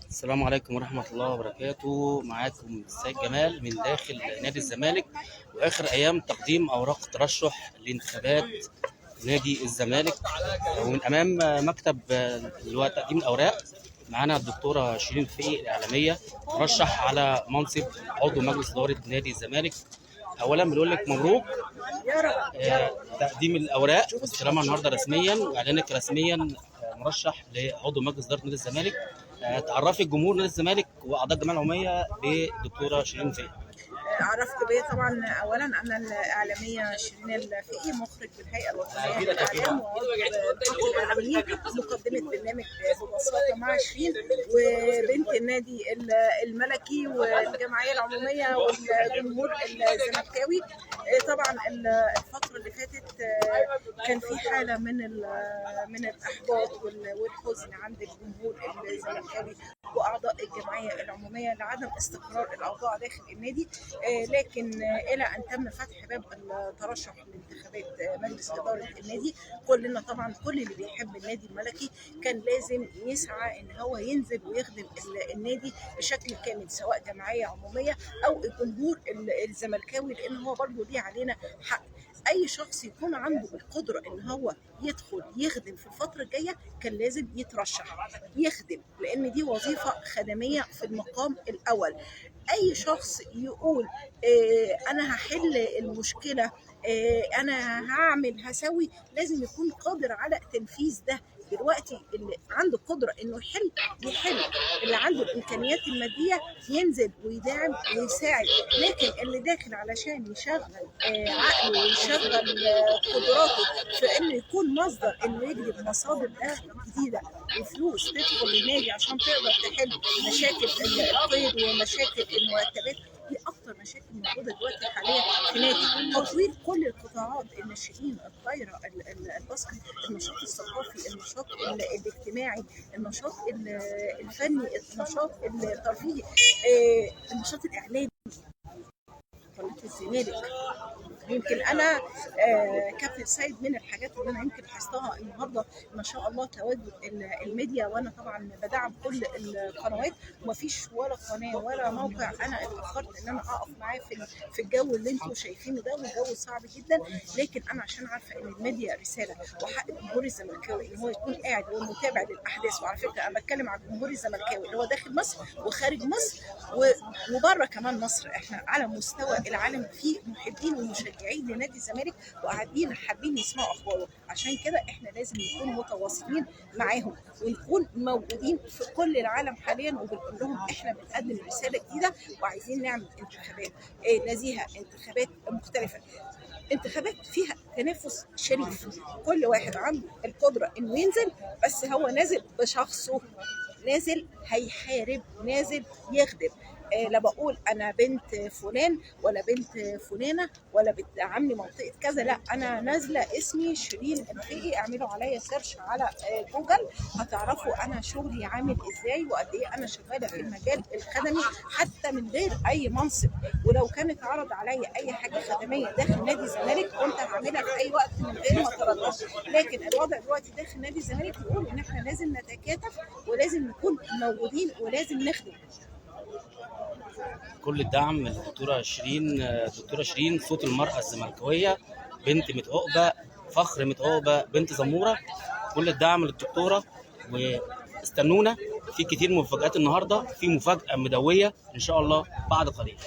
السلام عليكم ورحمة الله وبركاته. معاكم السيد جمال من داخل نادي الزمالك، وآخر أيام تقديم أوراق ترشح لانتخابات نادي الزمالك، ومن أمام مكتب اللي هو تقديم الأوراق معانا الدكتورة شيرين فقي الإعلامية، ترشح على منصب عضو مجلس إدارة نادي الزمالك. أولا بنقول لك مبروك تقديم الأوراق واستلامها النهارده رسميا، وإعلانك رسميا مرشح لعضو مجلس إدارة نادي الزمالك. تعرفي الجمهور نادي الزمالك واعضاء الجمعيه العموميه بدكتوره شيرين فقي. عرفت بيا طبعا. اولا انا الاعلاميه شيرين الفقي، مخرج بالهيئه الوطنيه للاعلام وعضو نقابه الاعلاميين، مقدمه برنامج ببساطه مع شيرين، وبنت النادي الملكي والجمعيه العموميه والجمهور الزملكاوي. طبعا الفتره اللي فاتت كان في حاله من الاحباط والحزن عند الجمهور الزملكاوي واعضاء الجمعيه العموميه لعدم استقرار الاوضاع داخل النادي، لكن الى ان تم فتح باب الترشح لانتخابات مجلس اداره النادي، كلنا طبعا كل اللي بيحب النادي الملكي كان لازم يسعى ان هو ينزل ويخدم النادي بشكل كامل، سواء جمعيه عموميه او الجمهور الزملكاوي، لان هو برضه ليه علينا حق. اي شخص يكون عنده القدره ان هو يدخل يخدم في الفتره الجايه كان لازم يترشح يخدم، لان دي وظيفه خدميه في المقام الاول. اي شخص يقول انا هحل المشكله، انا هعمل هسوي، لازم يكون قادر على تنفيذ ده. دلوقتي اللي عنده قدره انه يحل، اللي عنده الامكانيات الماديه ينزل ويدعم ويساعد، لكن اللي داخل علشان يشغل عقله ويشغل قدراته في انه يكون مصدر انه يجلب مصادر دخل جديده وفلوس تدخل للنادي عشان تقدر تحل مشاكل القيد ومشاكل المرتبات، دي اكتر مشاكل موجوده دلوقتي حاليا في نادي. تطوير كل القطاعات، الناشئين، الطايره، الباسكت، النشاط الثقافي، النشاط الاجتماعي، النشاط الفني، النشاط الترفيهي، النشاط الاعلامي. قناه الزمالك يمكن انا كابتن سيد، من الحاجات اللي انا يمكن لاحظتها النهارده ما شاء الله تواجد الميديا، وانا طبعا بدعم كل القنوات، ومفيش ولا قناه ولا موقع انا اتاخرت ان انا اقف معاه في الجو اللي انتم شايفينه ده، والجو صعب جدا، لكن انا عشان عارفه ان الميديا رساله، وحق الجمهور الزملكاوي ان هو يكون قاعد ومتابع للاحداث. وعلى فكره انا بتكلم عن الجمهور الزملكاوي اللي هو داخل مصر وخارج مصر وبره كمان مصر، احنا على مستوى العالم في محبين ومشجعين لنادي الزمالك وقاعدين حابين يسمعوا اخباره. عشان كده احنا لازم نكون متواصلين معاهم ونكون موجودين في كل العالم حاليا، وبنقول لهم احنا بنقدم رساله جديده وعايزين نعمل انتخابات نزيهه، انتخابات مختلفه، انتخابات فيها تنافس شريف، كل واحد عنده القدره انه ينزل، بس هو نازل بشخصه، نازل هيحارب، نازل يخدم. لا بقول انا بنت فلان ولا بنت فلانه ولا بنت عمي منطقه كذا، لا، انا نازله اسمي شيرين الفقي. اعملوا عليا سيرش على جوجل هتعرفوا انا شغلي عامل ازاي وقد ايه انا شغاله في المجال الخدمي، حتى من غير اي منصب. ولو كانت عرض عليا اي حاجه خدميه داخل نادي الزمالك كنت هعملها في اي وقت من غير ما اتردد، لكن الوضع دلوقتي داخل نادي الزمالك يقول ان احنا لازم نتكاتف ولازم نكون موجودين ولازم نخدم. كل الدعم من الدكتوره شيرين. الدكتوره شيرين صوت المراه الزملكاويه، بنت متعقبه، فخر متعقبه، بنت زموره. كل الدعم للدكتوره، واستنونا في كتير مفاجآت النهارده، في مفاجاه مدويه ان شاء الله بعد قليل.